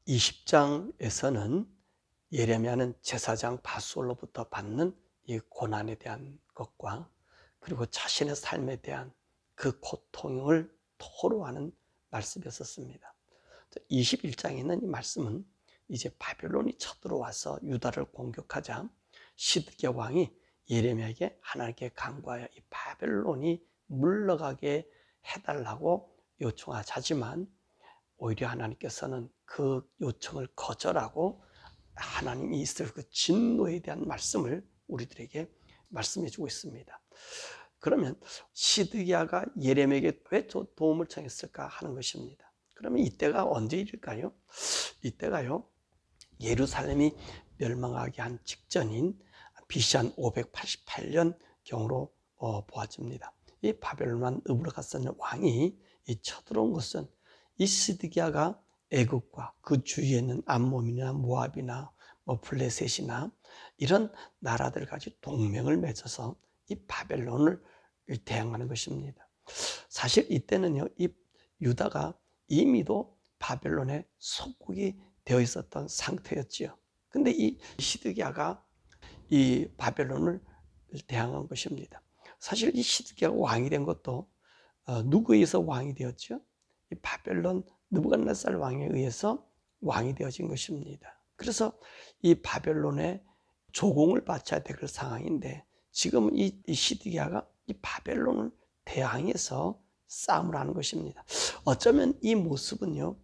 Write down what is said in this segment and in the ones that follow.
20장에서는 예레미야는 제사장 밧술로부터 받는 이 고난에 대한 것과 그리고 자신의 삶에 대한 그 고통을 토로하는 말씀이었습니다. 21장에 있는 이 말씀은 이제 바벨론이 쳐들어와서 유다를 공격하자 시드기야 왕이 예레미야에게 하나님께 간구하여 이 바벨론이 물러가게 해달라고 요청하자지만 오히려 하나님께서는 그 요청을 거절하고 하나님이 있을 그 진노에 대한 말씀을 우리들에게 말씀해 주고 있습니다. 그러면 시드기야가 예레미야에게 왜 도움을 청했을까 하는 것입니다. 그러면 이때가 언제 일일까요? 이때가요, 예루살렘이 멸망하기 한 직전인 BC 한 588년 경으로 보아집니다. 이 바벨론 느부갓네살 왕이 쳐들어온 것은 이 시드기야가 애국과 그 주위에 있는 암몬이나 모압이나 블레셋이나 이런 나라들 가지고 동맹을 맺어서 이 바벨론을 대항하는 것입니다. 사실 이때는요, 이 유다가 이미도 바벨론의 속국이 되어 있었던 상태였지요. 근데 이 시드기야가 이 바벨론을 대항한 것입니다. 사실 이 시드기야가 왕이 된 것도 누구에 의해서 왕이 되었죠? 이 바벨론 느부갓네살 왕에 의해서 왕이 되어진 것입니다. 그래서 이 바벨론의 조공을 바쳐야 될 상황인데 지금 이 시드기야가 이 바벨론을 대항해서 싸움을 하는 것입니다. 어쩌면 이 모습은요,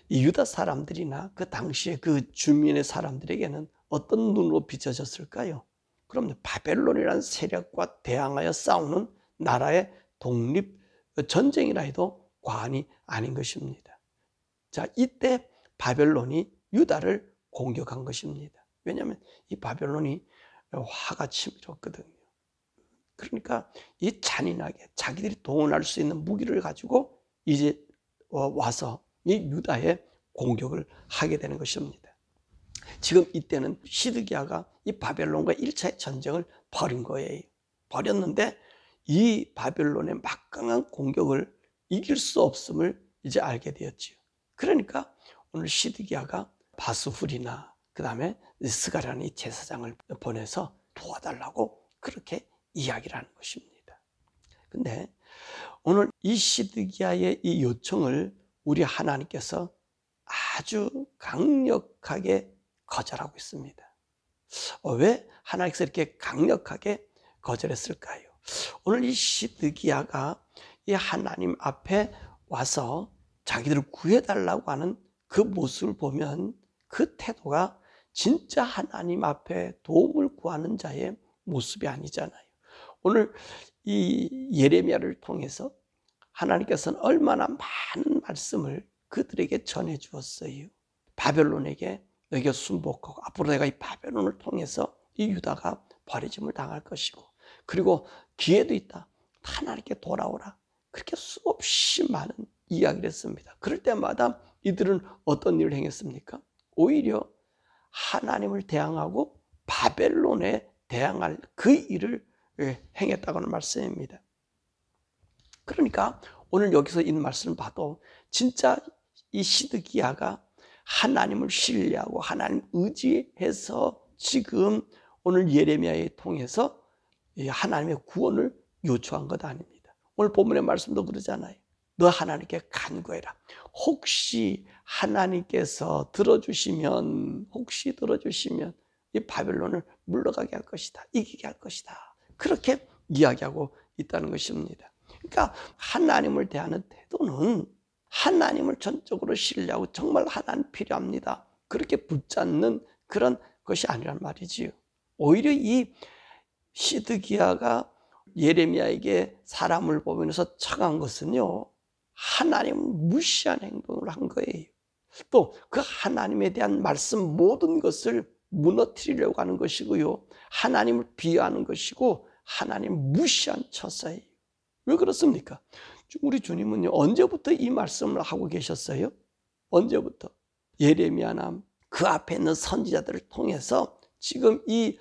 이 유다 사람들이나 그 당시에 그 주민의 사람들에게는 어떤 눈으로 비춰졌을까요? 그럼 바벨론이라는 세력과 대항하여 싸우는 나라의 독립 전쟁이라 해도 과언이 아닌 것입니다. 자, 이때 바벨론이 유다를 공격한 것입니다. 왜냐하면 이 바벨론이 화가 치밀었거든요. 그러니까 이 잔인하게 자기들이 동원할 수 있는 무기를 가지고 이제 와서 이 유다에 공격을 하게 되는 것입니다. 지금 이때는 시드기야가 이 바벨론과 1차의 전쟁을 벌인 거예요. 벌였는데 이 바벨론의 막강한 공격을 이길 수 없음을 이제 알게 되었지요. 그러니까 오늘 시드기야가 바스훌이나 그 다음에 스가랴는 이 제사장을 보내서 도와달라고 그렇게 이야기를 하는 것입니다. 근데 오늘 이 시드기야의 이 요청을 우리 하나님께서 아주 강력하게 거절하고 있습니다. 왜 하나님께서 이렇게 강력하게 거절했을까요? 오늘 이 시드기야가 이 하나님 앞에 와서 자기들을 구해달라고 하는 그 모습을 보면 그 태도가 진짜 하나님 앞에 도움을 구하는 자의 모습이 아니잖아요. 오늘 이 예레미야를 통해서 하나님께서는 얼마나 많은 말씀을 그들에게 전해 주었어요. 바벨론에게 너희가 순복하고 앞으로 내가 이 바벨론을 통해서 이 유다가 버려짐을 당할 것이고 그리고 기회도 있다. 하나님께 돌아오라. 그렇게 수없이 많은 이야기를 했습니다. 그럴 때마다 이들은 어떤 일을 행했습니까? 오히려 하나님을 대항하고 바벨론에 대항할 그 일을 행했다고 하는 말씀입니다. 그러니까 오늘 여기서 이 말씀을 봐도 진짜 이 시드기야가 하나님을 신뢰하고 하나님 의지해서 지금 오늘 예레미야에 통해서 하나님의 구원을 요청한 것 아닙니다. 오늘 본문의 말씀도 그러잖아요. 너 하나님께 간구해라. 혹시 하나님께서 들어주시면 이 바벨론을 물러가게 할 것이다. 이기게 할 것이다. 그렇게 이야기하고 있다는 것입니다. 그러니까 하나님을 대하는 태도는 하나님을 전적으로 신뢰하고 정말 하나님 필요합니다. 그렇게 붙잡는 그런 것이 아니란 말이지요. 오히려 이 시드기야가 예레미야에게 사람을 보면서 청한 것은요, 하나님을 무시한 행동을 한 거예요. 또 그 하나님에 대한 말씀 모든 것을 무너뜨리려고 하는 것이고요, 하나님을 비하하는 것이고 하나님을 무시한 처사예요. 왜 그렇습니까? 우리 주님은요, 언제부터 이 말씀을 하고 계셨어요? 언제부터? 예레미야나 그 앞에 있는 선지자들을 통해서 지금 이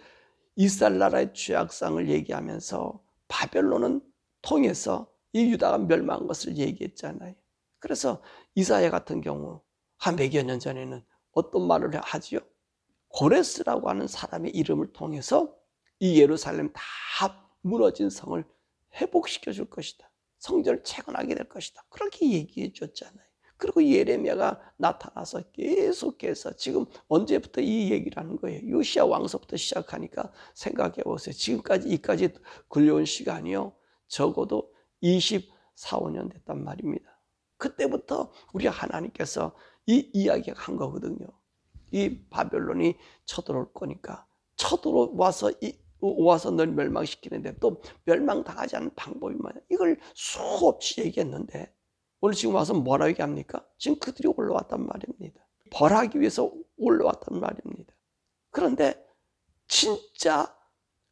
이스라엘 나라의 죄악상을 얘기하면서 바벨론은 통해서 이 유다가 멸망한 것을 얘기했잖아요. 그래서 이사야 같은 경우 한 100여 년 전에는 어떤 말을 하지요? 고레스라고 하는 사람의 이름을 통해서 이 예루살렘 다 무너진 성을 회복시켜 줄 것이다. 성전을 재건하게 될 것이다. 그렇게 얘기해 줬잖아요. 그리고 예레미야가 나타나서 계속해서 지금 언제부터 이 얘기를 하는 거예요? 요시야 왕서부터 시작하니까 생각해 보세요. 지금까지 이까지 걸려온 시간이요. 적어도 24, 5년 됐단 말입니다. 그때부터 우리 하나님께서 이 이야기가 한 거거든요. 이 바벨론이 쳐들어올 거니까 쳐들어와서 와서 널 멸망시키는데 또 멸망당하지 않는 방법이 뭐냐. 이걸 수없이 얘기했는데 오늘 지금 와서 뭐라 얘기합니까? 지금 그들이 올라왔단 말입니다. 벌하기 위해서 올라왔단 말입니다. 그런데 진짜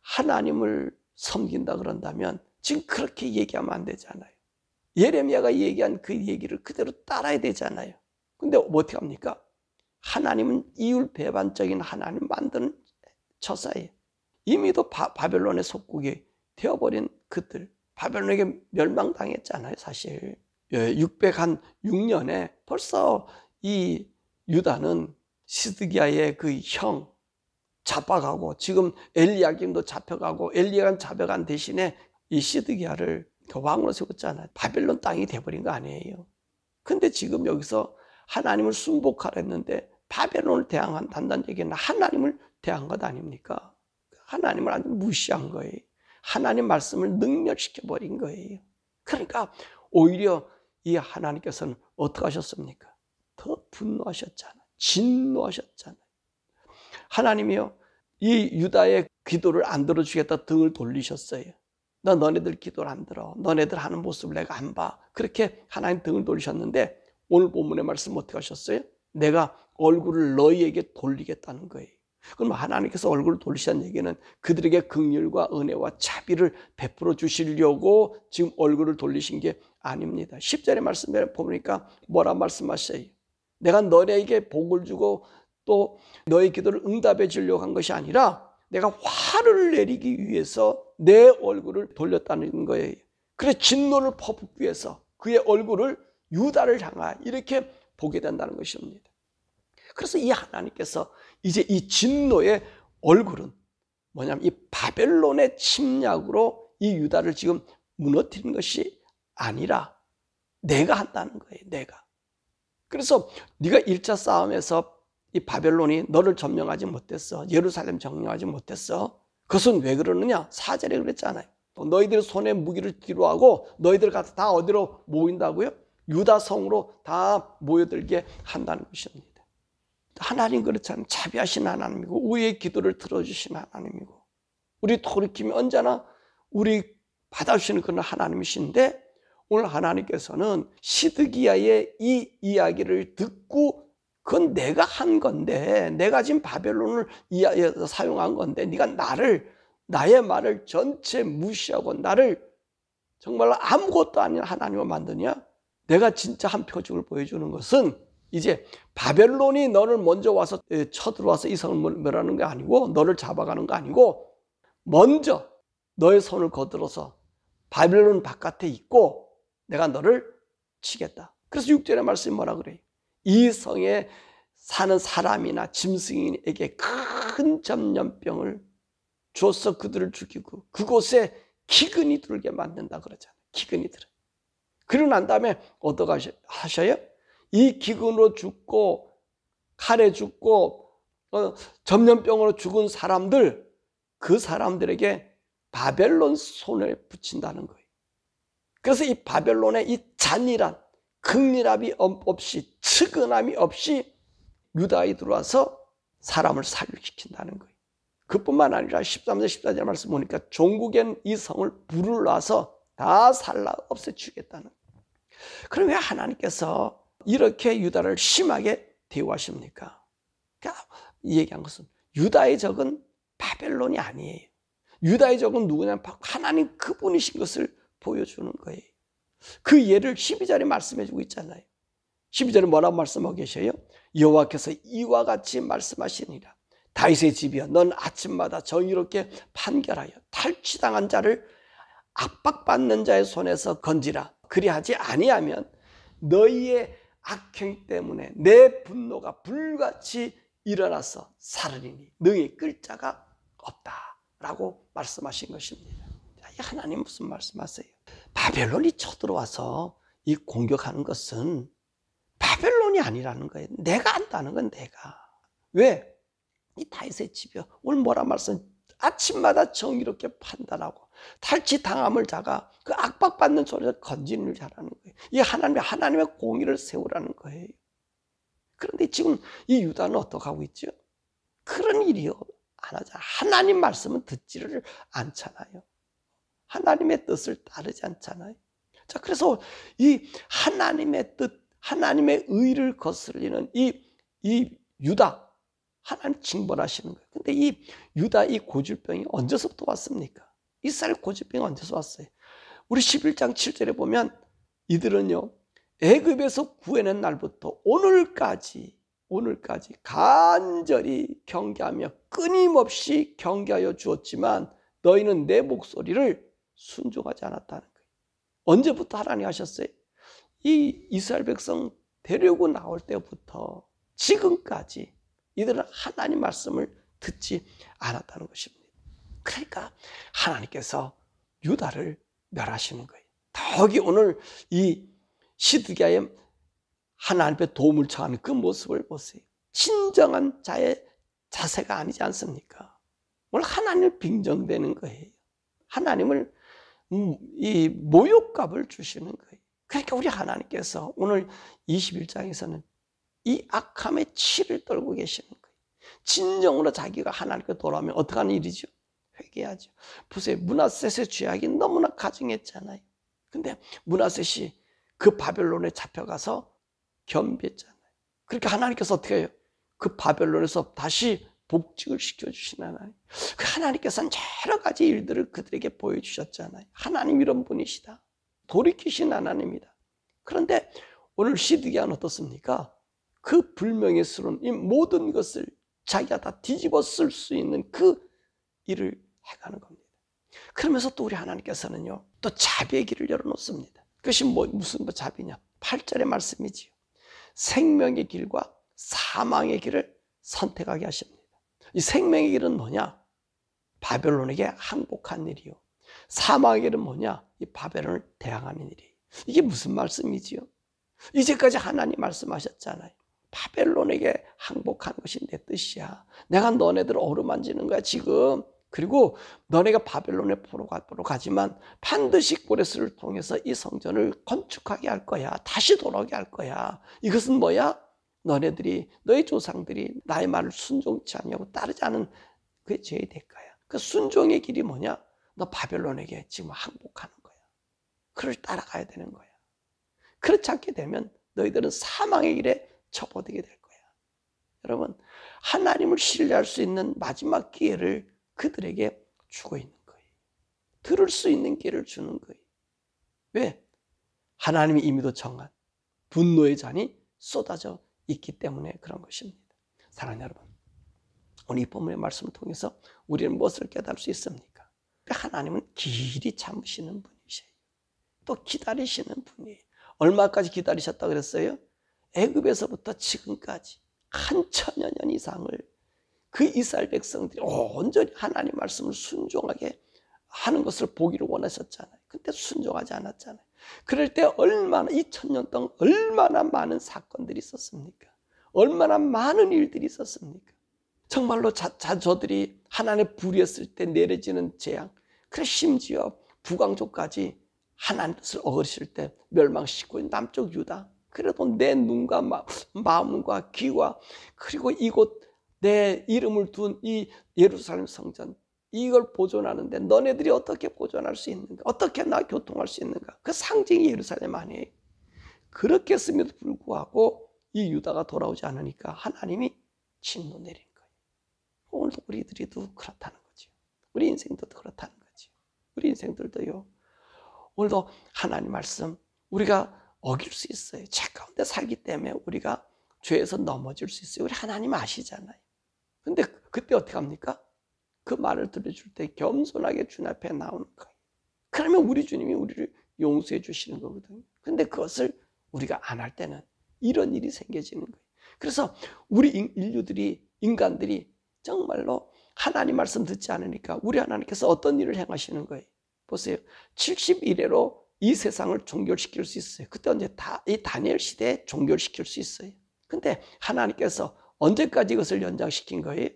하나님을 섬긴다 그런다면 지금 그렇게 얘기하면 안 되잖아요. 예레미야가 얘기한 그 얘기를 그대로 따라야 되잖아요. 근데 어떻게 합니까? 하나님은 이율배반적인 하나님 만드는 처사예요. 이미도 바벨론의 속국이 되어버린 그들, 바벨론에게 멸망당했잖아요, 사실. 606년에 벌써 이 유다는 시드기야의 그 형 잡아가고, 지금 엘리야김도 잡혀가고, 엘리야가 잡혀간 대신에 이 시드기야를 왕으로 세웠잖아요. 바벨론 땅이 돼버린 거 아니에요. 근데 지금 여기서 하나님을 순복하라 했는데 바벨론을 대항한다는 얘기는 하나님을 대항한 것 아닙니까? 하나님을 아주 무시한 거예요. 하나님 말씀을 능멸시켜버린 거예요. 그러니까 오히려 이 하나님께서는 어떻게 하셨습니까? 더 분노하셨잖아요. 진노하셨잖아요. 하나님이요, 이 유다의 기도를 안 들어주겠다 등을 돌리셨어요. 너네들 기도를 안 들어. 너네들 하는 모습을 내가 안 봐. 그렇게 하나님 등을 돌리셨는데 오늘 본문의 말씀 어떻게 하셨어요? 내가 얼굴을 너희에게 돌리겠다는 거예요. 그럼 하나님께서 얼굴을 돌리시다는 얘기는 그들에게 긍휼과 은혜와 자비를 베풀어 주시려고 지금 얼굴을 돌리신 게 아닙니다. 10절의 말씀에 보니까 뭐라 말씀하셔요? 내가 너희에게 복을 주고 또 너희 기도를 응답해 주려고 한 것이 아니라 내가 화를 내리기 위해서 내 얼굴을 돌렸다는 거예요. 그래서 진노를 퍼붓기 위해서 그의 얼굴을 유다를 향하 이렇게 보게 된다는 것입니다. 그래서 이 하나님께서 이제 이 진노의 얼굴은 뭐냐면 이 바벨론의 침략으로 이 유다를 지금 무너뜨리는 것이 아니라 내가 한다는 거예요. 내가. 그래서 네가 1차 싸움에서 이 바벨론이 너를 점령하지 못했어. 예루살렘 점령하지 못했어. 그것은 왜 그러느냐? 4절에 그랬잖아요. 너희들 손에 무기를 뒤로하고 너희들 가서 다 어디로 모인다고요? 유다 성으로 다 모여들게 한다는 것입니다. 하나님 그렇잖아요. 자비하신 하나님이고 우리의 기도를 들어주신 하나님이고 우리 돌이키면 언제나 우리 받아주시는 그런 하나님이신데 오늘 하나님께서는 시드기야의 이 이야기를 듣고 그건 내가 한 건데 내가 지금 바벨론을 사용한 건데 네가 나의 말을 전체 무시하고 나를 정말로 아무것도 아닌 하나님을 만드냐? 내가 진짜 한 표적을 보여주는 것은 이제 바벨론이 너를 먼저 와서 쳐들어와서 이 성을 멸하는 게 아니고 너를 잡아가는 거 아니고 먼저 너의 손을 거들어서 바벨론 바깥에 있고 내가 너를 치겠다. 그래서 6절의 말씀이 뭐라 그래요? 이 성에 사는 사람이나 짐승에게 큰 전염병을 줘서 그들을 죽이고 그곳에 기근이 들게 만든다 그러잖아요. 기근이 들어. 그러고 난 다음에 어떻게 하셔요? 이 기근으로 죽고 칼에 죽고 전염병으로 죽은 사람들 그 사람들에게 바벨론 손에 붙인다는 거예요. 그래서 이 바벨론의 이 잔인한 극렬함이 없이 측은함이 없이 유다에 들어와서 사람을 살육시킨다는 거예요. 그뿐만 아니라 13절 14절 말씀 보니까 종국엔 이 성을 불을 놔서 다 살라 없애주겠다는 거예요. 그럼 왜 하나님께서 이렇게 유다를 심하게 대우하십니까? 그러니까 얘기한 것은 유다의 적은 바벨론이 아니에요. 유다의 적은 누구냐면 하나님 그분이신 것을 보여주는 거예요. 그 예를 12절에 말씀해 주고 있잖아요. 12절에 뭐라고 말씀하고 계셔요? 여호와께서 이와 같이 말씀하시니라. 다윗의 집이여 넌 아침마다 정의롭게 판결하여 탈취당한 자를 압박받는 자의 손에서 건지라. 그리하지 아니하면 너희의 악행 때문에 내 분노가 불같이 일어나서 살으리니 능히 끌 자가 없다라고 말씀하신 것입니다. 하나님 무슨 말씀하세요? 바벨론이 쳐들어와서 이 공격하는 것은 바벨론이 아니라는 거예요. 내가 한다는 건 내가. 왜? 이 다윗의 집이요. 오늘 뭐라 말씀? 아침마다 정의롭게 판단하고 탈취당함을 자가 그 압박받는 소리를 건지는 잘하는 거예요. 이 하나님의 공의를 세우라는 거예요. 그런데 지금 이 유다는 어떻게 하고 있죠? 그런 일이요 안 하잖아요. 하나님 말씀은 듣지를 않잖아요. 하나님의 뜻을 따르지 않잖아요. 자, 그래서 이 하나님의 뜻, 하나님의 의를 거스르는 이 유다, 하나님 징벌하시는 거예요. 근데 이 유다 이 고질병이 언제서부터 왔습니까? 이스라엘 고질병이 언제서 왔어요? 우리 11장 7절에 보면 이들은요, 애굽에서 구해낸 날부터 오늘까지 간절히 경계하며 끊임없이 경계하여 주었지만 너희는 내 목소리를 순종하지 않았다는 거예요. 언제부터 하나님 하셨어요? 이 이스라엘 백성 데리고 나올 때부터 지금까지 이들은 하나님 말씀을 듣지 않았다는 것입니다. 그러니까 하나님께서 유다를 멸하시는 거예요. 더욱이 오늘 이 시드기야의 하나님의 도움을 청하는 그 모습을 보세요. 진정한 자의 자세가 아니지 않습니까? 오늘 하나님을 빙정되는 거예요. 하나님을 이 모욕값을 주시는 거예요. 그러니까 우리 하나님께서 오늘 21장에서는 이 악함의 치를 떨고 계시는 거예요. 진정으로 자기가 하나님께 돌아오면 어떻게 하는 일이죠? 회개하죠. 보세요. 므낫셋의 죄악이 너무나 가증했잖아요. 근데 므낫셋이 그 바벨론에 잡혀가서 겸비했잖아요. 그러니까 하나님께서 어떻게 해요? 그 바벨론에서 다시 복직을 시켜주신 하나님. 그 하나님께서는 여러 가지 일들을 그들에게 보여주셨잖아요. 하나님 이런 분이시다. 돌이키신 하나님이다. 그런데 오늘 시드기야는 어떻습니까? 그 불명예스러운 이 모든 것을 자기가 다 뒤집어 쓸 수 있는 그 일을 해가는 겁니다. 그러면서 또 우리 하나님께서는요, 또 자비의 길을 열어놓습니다. 그것이 무슨 자비냐? 8절의 말씀이지요. 생명의 길과 사망의 길을 선택하게 하십니다. 이 생명의 길은 뭐냐? 바벨론에게 항복한 일이요. 사망의 길은 뭐냐? 이 바벨론을 대항하는 일이에요. 이게 무슨 말씀이지요? 이제까지 하나님 말씀하셨잖아요. 바벨론에게 항복하는 것이 내 뜻이야. 내가 너네들을 어루만지는 거야 지금. 그리고 너네가 바벨론에 포로 가지만 반드시 고레스를 통해서 이 성전을 건축하게 할 거야. 다시 돌아오게 할 거야. 이것은 뭐야? 너의 조상들이 나의 말을 순종치 않냐고 따르지 않은 그게 죄의 대가야. 그 순종의 길이 뭐냐? 너 바벨론에게 지금 항복하는 거야. 그를 따라가야 되는 거야. 그렇지 않게 되면 너희들은 사망의 길에 접어들게 될 거야. 여러분, 하나님을 신뢰할 수 있는 마지막 기회를 그들에게 주고 있는 거예요. 들을 수 있는 기회를 주는 거예요. 왜? 하나님이 이미도 정한 분노의 잔이 쏟아져 있기 때문에 그런 것입니다. 사랑하는 여러분, 오늘 이 본문의 말씀을 통해서 우리는 무엇을 깨달을 수 있습니까? 하나님은 길이 참으시는 분이세요. 또 기다리시는 분이에요. 얼마까지 기다리셨다고 그랬어요? 애굽에서부터 지금까지 한 1000여 년 이상을 그 이스라엘 백성들이 온전히 하나님 말씀을 순종하게 하는 것을 보기를 원하셨잖아요. 근데 순종하지 않았잖아요. 그럴 때 얼마나 2000년 동안 얼마나 많은 사건들이 있었습니까? 얼마나 많은 일들이 있었습니까? 정말로 저들이 하나님의 불의했을 때 내려지는 재앙, 그래 심지어 북왕족까지 하나님 뜻을 어기실 때 멸망시키고 남쪽 유다, 그래도 내 눈과 마음과 귀와 그리고 이곳 내 이름을 둔 이 예루살렘 성전, 이걸 보존하는데 너네들이 어떻게 보존할 수 있는가? 어떻게 나 교통할 수 있는가? 그 상징이 예루살렘 아니에요. 그렇게 했음에도 불구하고 이 유다가 돌아오지 않으니까 하나님이 진노 내린 거예요. 오늘도 우리들도 그렇다는 거죠. 우리 인생도 그렇다는 거죠. 우리 인생들도요, 오늘도 하나님 말씀 우리가 어길 수 있어요. 죄 가운데 살기 때문에 우리가 죄에서 넘어질 수 있어요. 우리 하나님 아시잖아요. 근데 그때 어떻게 합니까? 그 말을 들려줄 때 겸손하게 주님 앞에 나오는 거예요. 그러면 우리 주님이 우리를 용서해 주시는 거거든요. 근데 그것을 우리가 안 할 때는 이런 일이 생겨지는 거예요. 그래서 우리 인간들이 정말로 하나님 말씀 듣지 않으니까 우리 하나님께서 어떤 일을 행하시는 거예요. 보세요. 70일에로 이 세상을 종결시킬 수 있어요. 그때 언제 이 다니엘 시대에 종결시킬 수 있어요. 근데 하나님께서 언제까지 이것을 연장시킨 거예요?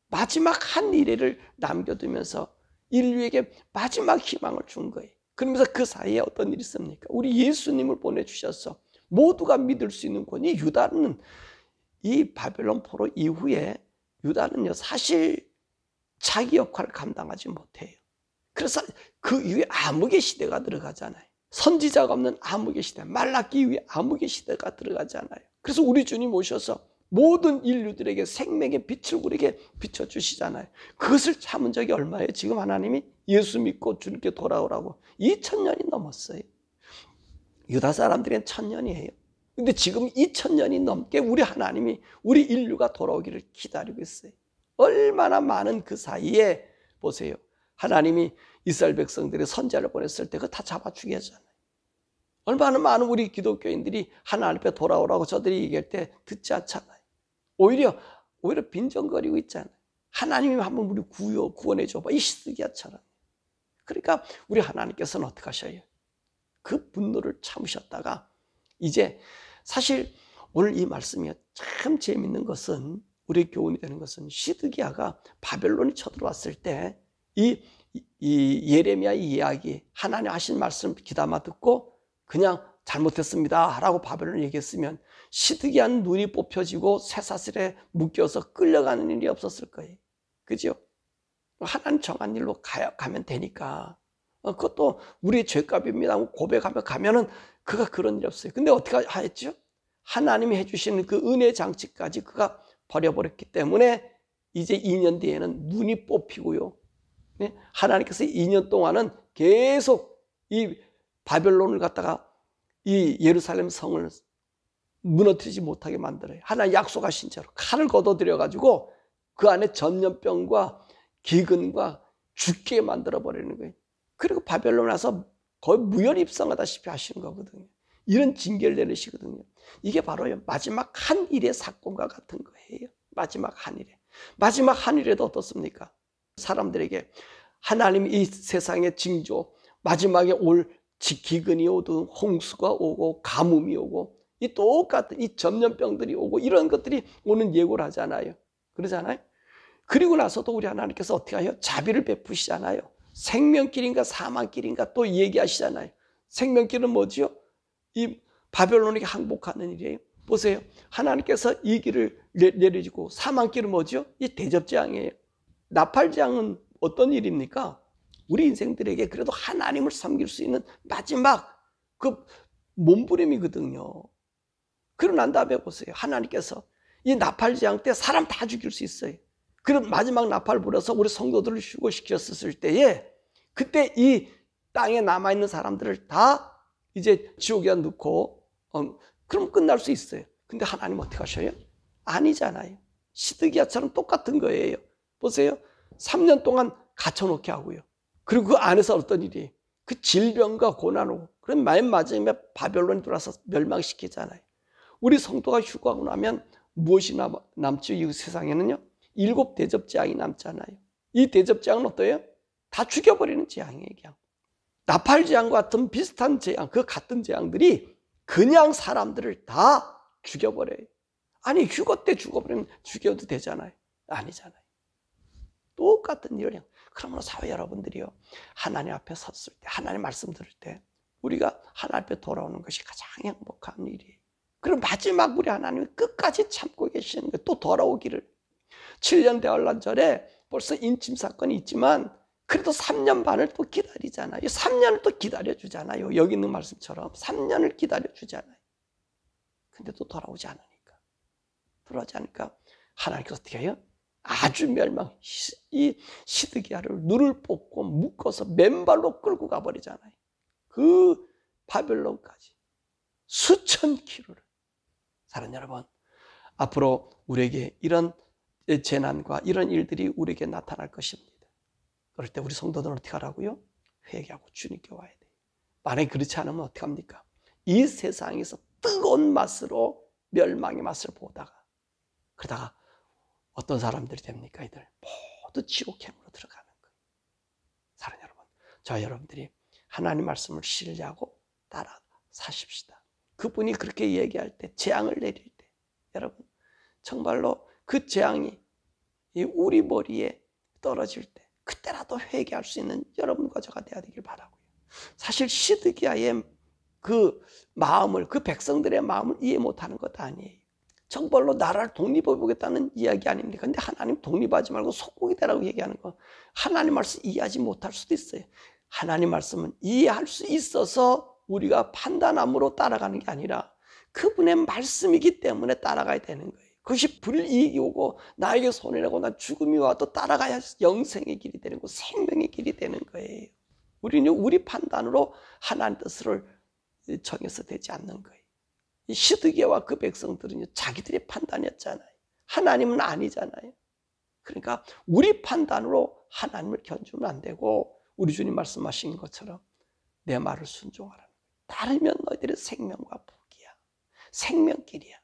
마지막 한 일회를 남겨두면서 인류에게 마지막 희망을 준 거예요. 그러면서 그 사이에 어떤 일이 있습니까? 우리 예수님을 보내주셔서 모두가 믿을 수 있는 권위. 유다는 이 바벨론 포로 이후에 유다는요 사실 자기 역할을 감당하지 못해요. 그래서 그 이후에 암흑의 시대가 들어가잖아요. 선지자가 없는 암흑의 시대, 말라기 이후에 암흑의 시대가 들어가잖아요. 그래서 우리 주님 오셔서 모든 인류들에게 생명의 빛을 우리에게 비춰주시잖아요. 그것을 참은 적이 얼마예요? 지금 하나님이 예수 믿고 주님께 돌아오라고 2000년이 넘었어요. 유다 사람들은 1000년이에요. 근데 지금 2000년이 넘게 우리 하나님이 우리 인류가 돌아오기를 기다리고 있어요. 얼마나 많은 그 사이에 보세요. 하나님이 이스라엘 백성들의 선지자를 보냈을 때 그거 다 잡아 죽였잖아요. 얼마나 많은 우리 기독교인들이 하나님 앞에 돌아오라고 저들이 얘기할 때 듣지 않잖아요. 오히려 빈정거리고 있잖아요. 하나님이 한번 우리 구원해 줘봐. 이 시드기야처럼. 그러니까 우리 하나님께서는 어떻게 하셔요? 그 분노를 참으셨다가 이제 사실 오늘 이 말씀이 참 재밌는 것은 우리 교훈이 되는 것은 시드기야가 바벨론이 쳐들어왔을 때 이 예레미야의 이야기 하나님 하신 말씀 귀담아 듣고 그냥 잘못했습니다 라고 바벨론을 얘기했으면 시드기야는 눈이 뽑혀지고 쇠사슬에 묶여서 끌려가는 일이 없었을 거예요. 그죠? 하나님 정한 일로 가면 되니까 그것도 우리의 죄값입니다 고백하면 그가 그런 일이 없어요. 근데 어떻게 하였죠? 하나님이 해주시는 그 은혜 장치까지 그가 버려버렸기 때문에 이제 2년 뒤에는 눈이 뽑히고요. 하나님께서 2년 동안은 계속 이 바벨론을 갖다가 이 예루살렘 성을 무너뜨리지 못하게 만들어요. 하나님 약속하신 대로 칼을 걷어들여가지고 그 안에 전염병과 기근과 죽게 만들어버리는 거예요. 그리고 바벨론 와서 거의 무혈입성하다시피 하시는 거거든요. 이런 징계를 내리시거든요. 이게 바로 마지막 한 일의 사건과 같은 거예요. 마지막 한 일에. 마지막 한 일에도 어떻습니까? 사람들에게 하나님 이 세상의 징조, 마지막에 올 기근이 오든 홍수가 오고 가뭄이 오고 이 똑같은 이 전염병들이 오고 이런 것들이 오는 예고를 하잖아요. 그러잖아요. 그리고 나서도 우리 하나님께서 어떻게 해요? 자비를 베푸시잖아요. 생명길인가 사망길인가 또 얘기하시잖아요. 생명길은 뭐지요? 이 바벨론에게 항복하는 일이에요. 보세요. 하나님께서 이 길을 내려주고 사망길은 뭐죠? 이 대접재앙이에요. 나팔재앙은 어떤 일입니까? 우리 인생들에게 그래도 하나님을 섬길 수 있는 마지막 그 몸부림이거든요. 그러고 난 다음에 보세요. 하나님께서 이 나팔재앙 때 사람 다 죽일 수 있어요. 그런 마지막 나팔 불어서 우리 성도들을 휴거시켰을 때에 그때 이 땅에 남아있는 사람들을 다 이제 지옥에 넣고 그럼 끝날 수 있어요. 근데 하나님 어떻게 하셔요? 아니잖아요. 시드기야처럼 똑같은 거예요. 보세요. 3년 동안 갇혀놓게 하고요. 그리고 그 안에서 어떤 일이 그 질병과 고난으로 그럼 맨 마지막에 바벨론이 들어와서 멸망시키잖아요. 우리 성도가 휴거하고 나면 무엇이 남죠? 이 세상에는요. 7 대접재앙이 남잖아요. 이 대접재앙은 어때요? 다 죽여버리는 재앙이에요. 그냥. 나팔재앙과 같은 비슷한 재앙, 그 같은 재앙들이 그냥 사람들을 다 죽여버려요. 아니 휴거 때 죽어버리면 죽여도 되잖아요. 아니잖아요. 똑같은 일을. 그러므로 사회 여러분들이요. 하나님 앞에 섰을 때, 하나님 말씀 들을 때 우리가 하나님 앞에 돌아오는 것이 가장 행복한 일이에요. 그리고 마지막 우리 하나님이 끝까지 참고 계시는 거예요. 또 돌아오기를. 7년 대환란절에 벌써 인침 사건이 있지만 그래도 3년 반을 또 기다리잖아요. 3년을 또 기다려주잖아요. 여기 있는 말씀처럼 3년을 기다려주잖아요. 근데 또 돌아오지 않으니까. 돌아오지 않으니까 하나님께서 어떻게 해요? 아주 이 시드기야를 눈을 뽑고 묶어서 맨발로 끌고 가버리잖아요. 그 바벨론까지 수천 킬로를. 사랑하는 여러분, 앞으로 우리에게 이런 재난과 이런 일들이 우리에게 나타날 것입니다. 그럴 때 우리 성도들은 어떻게 하라고요? 회개하고 주님께 와야 돼요. 만약에 그렇지 않으면 어떻게 합니까? 이 세상에서 뜨거운 맛으로 멸망의 맛을 보다가 그러다가 어떤 사람들이 됩니까? 이들 모두 지옥행으로 들어가는 거예요. 사랑하는 여러분, 저와 여러분들이 하나님 말씀을 신뢰하고 따라 사십시다. 그분이 그렇게 얘기할 때, 재앙을 내릴 때, 여러분 정말로 그 재앙이 우리 머리에 떨어질 때 그때라도 회개할 수 있는 여러분과 저가 되어야 되길 바라고요. 사실 시드기야의 그 마음을, 그 백성들의 마음을 이해 못하는 것 아니에요. 정말로 나라를 독립해보겠다는 이야기 아닙니까? 근데 하나님 독립하지 말고 속국이 되라고 얘기하는 거, 하나님 말씀 이해하지 못할 수도 있어요. 하나님 말씀은 이해할 수 있어서 우리가 판단함으로 따라가는 게 아니라 그분의 말씀이기 때문에 따라가야 되는 거예요. 그것이 불이익이 오고 나에게 손해라고 나 죽음이 와도 따라가야 영생의 길이 되는 거, 생명의 길이 되는 거예요. 우리는 우리 판단으로 하나님 뜻을 정해서 되지 않는 거예요. 이 시드기야와 그 백성들은 자기들의 판단이었잖아요. 하나님은 아니잖아요. 그러니까 우리 판단으로 하나님을 견주면 안 되고 우리 주님 말씀하신 것처럼 내 말을 순종하라는 거예요. 따르면 너희들의 생명과 복이야. 생명길이야.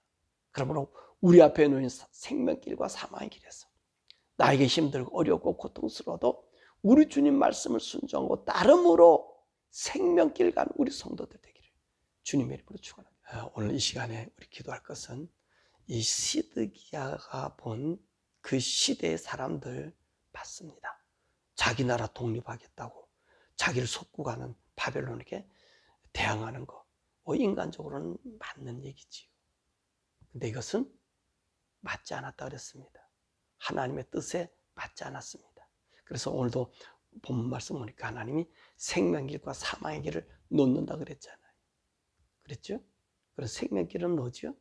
그러므로 우리 앞에 놓인 생명길과 사망의 길에서 나에게 힘들고 어렵고 고통스러워도 우리 주님 말씀을 순종하고 따름으로 생명길 가는 우리 성도들 되기를 주님의 이름으로 축원합니다. 오늘 이 시간에 우리 기도할 것은 이 시드기야가 본 그 시대의 사람들 맞습니다. 자기 나라 독립하겠다고 자기를 속국하는 바벨론에게 대항하는 거, 인간적으로는 맞는 얘기지요. 근데 이것은 맞지 않았다 그랬습니다. 하나님의 뜻에 맞지 않았습니다. 그래서 오늘도 본문 말씀 보니까 하나님이 생명길과 사망의 길을 놓는다 그랬잖아요. 그랬죠? 그래서 생명길은 뭐죠?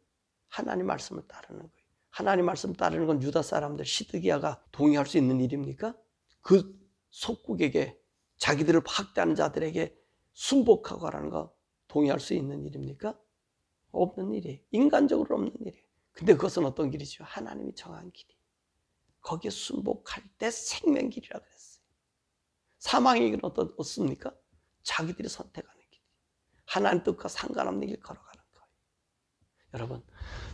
하나님 말씀을 따르는 거예요. 하나님 말씀 따르는 건 유다 사람들, 시드기야가 동의할 수 있는 일입니까? 그 속국에게, 자기들을 학대하는 자들에게 순복하고 하라는 거 동의할 수 있는 일입니까? 없는 일이에요. 인간적으로 없는 일이에요. 근데 그것은 어떤 길이죠? 하나님이 정한 길이. 거기에 순복할 때 생명길이라 그랬어요. 사망의 길은 어떻습니까? 자기들이 선택하는 길. 하나님 뜻과 상관없는 길 걸어가는 거예요. 여러분,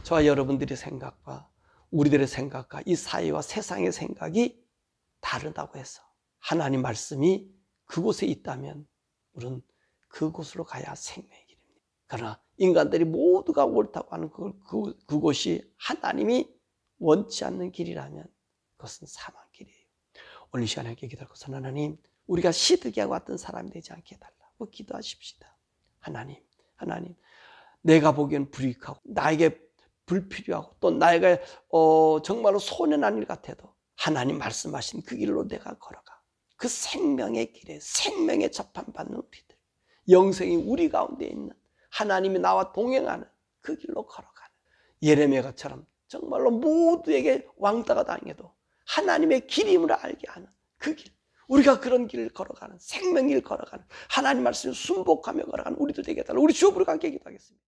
저와 여러분들의 생각과 우리들의 생각과 이 사회와 세상의 생각이 다르다고 해서 하나님 말씀이 그곳에 있다면 우리는 그곳으로 가야 생명의 길입니다. 그러나 인간들이 모두가 옳다고 하는 그곳이 하나님이 원치 않는 길이라면 그것은 사망길이에요. 오늘 이 시간에 기도할 것은 하나님, 우리가 시드기야와 같은 사람이 되지 않게 해달라고 기도하십시다. 하나님, 내가 보기엔 불이익하고 나에게 불필요하고 또 나에게 정말로 손해난 일 같아도 하나님 말씀하신 그 길로 내가 걸어가. 그 생명의 길에 생명의 접함받는 우리들, 영생이 우리 가운데 있는 하나님이 나와 동행하는 그 길로 걸어가는 예레미야처럼 정말로 모두에게 왕따가 당해도 하나님의 길임을 알게 하는 그 길, 우리가 그런 길을 걸어가는 생명길 걸어가는 하나님 말씀을 순복하며 걸어가는 우리도 되게 해달라. 우리 주 부르고 함께 기도하겠습니다.